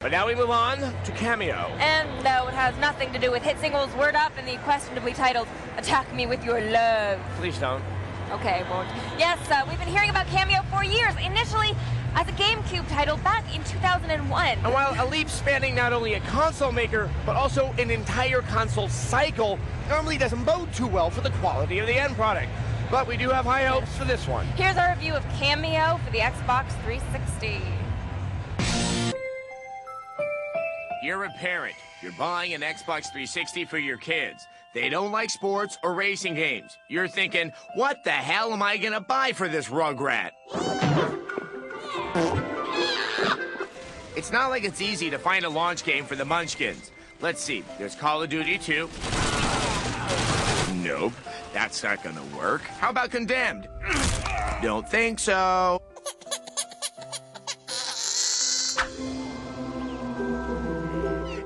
But now we move on to Kameo. And no, it has nothing to do with hit singles, Word Up, and the questionably titled Attack Me With Your Love. Please don't. Okay, won't. Yes, we've been hearing about Kameo for years, initially as a GameCube title back in 2001. And while a leap spanning not only a console maker, but also an entire console cycle, normally doesn't bode too well for the quality of the end product. But we do have high hopes for this one. Here's our review of Kameo for the Xbox 360. You're a parent. You're buying an Xbox 360 for your kids. They don't like sports or racing games. You're thinking, what the hell am I gonna buy for this rugrat? It's not like it's easy to find a launch game for the Munchkins. Let's see, there's Call of Duty 2. Nope, that's not gonna work. How about Condemned? Don't think so.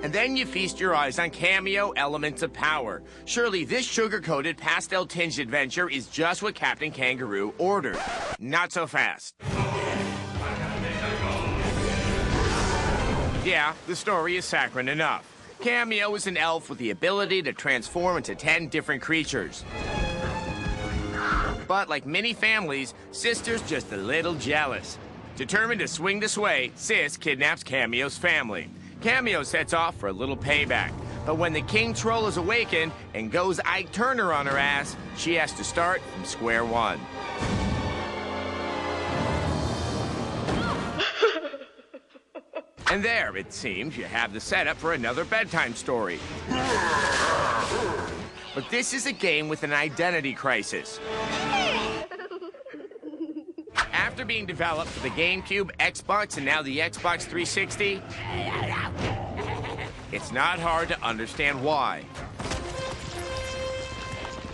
And then you feast your eyes on Kameo Elements of Power. Surely this sugar-coated, pastel-tinged adventure is just what Captain Kangaroo ordered. Not so fast. Yeah, the story is saccharine enough. Kameo is an elf with the ability to transform into 10 different creatures. But like many families, Sister's just a little jealous. Determined to swing this way, Sis kidnaps Kameo's family. Kameo sets off for a little payback. But when the King Troll is awakened and goes Ike Turner on her ass, she has to start from square one. And there, it seems, you have the setup for another bedtime story. But this is a game with an identity crisis. After being developed for the GameCube, Xbox, and now the Xbox 360, it's not hard to understand why.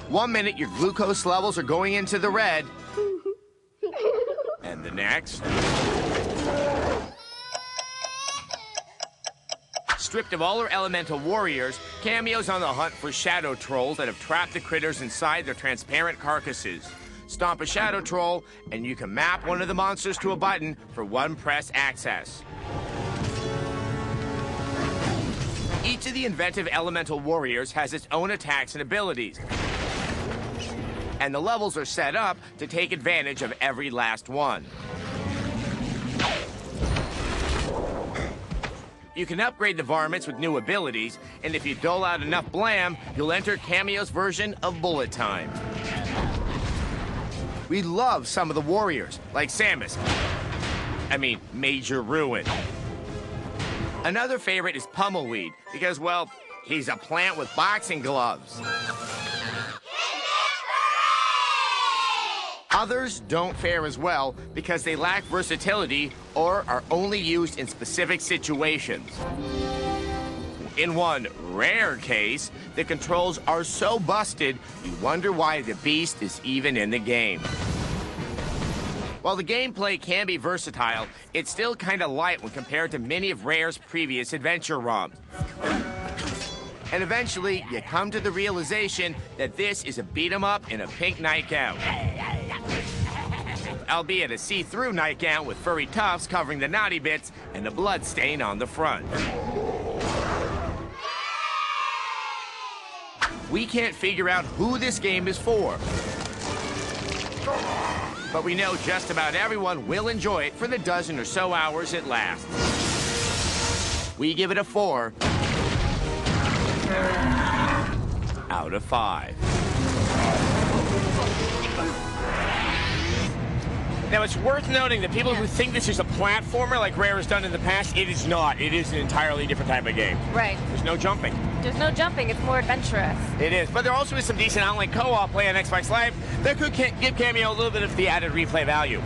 1 minute, your glucose levels are going into the red. And the next... Stripped of all her elemental warriors, Kameo's on the hunt for shadow trolls that have trapped the critters inside their transparent carcasses. Stomp a shadow troll, and you can map one of the monsters to a button for one-press access. Each of the inventive elemental warriors has its own attacks and abilities. And the levels are set up to take advantage of every last one. You can upgrade the varmints with new abilities, and if you dole out enough blam, you'll enter Kameo's version of Bullet Time. We love some of the warriors, like Samus. Major Ruin. Another favorite is Pummelweed, because, well, he's a plant with boxing gloves. Others don't fare as well because they lack versatility or are only used in specific situations. In one rare case, the controls are so busted, you wonder why the beast is even in the game. While the gameplay can be versatile, it's still kinda light when compared to many of Rare's previous adventure ROMs. And eventually, you come to the realization that this is a beat-em-up in a pink nightgown. Albeit a see-through nightgown with furry tufts covering the naughty bits and a blood stain on the front. We can't figure out who this game is for. But we know just about everyone will enjoy it for the dozen or so hours it lasts. We give it a 4 out of 5. Now, it's worth noting that people who think this is a platformer like Rare has done in the past, it is not. It is an entirely different type of game. Right. There's no jumping. There's no jumping. It's more adventurous. It is. But there also is some decent online co-op play on Xbox Live that could give Kameo a little bit of the added replay value.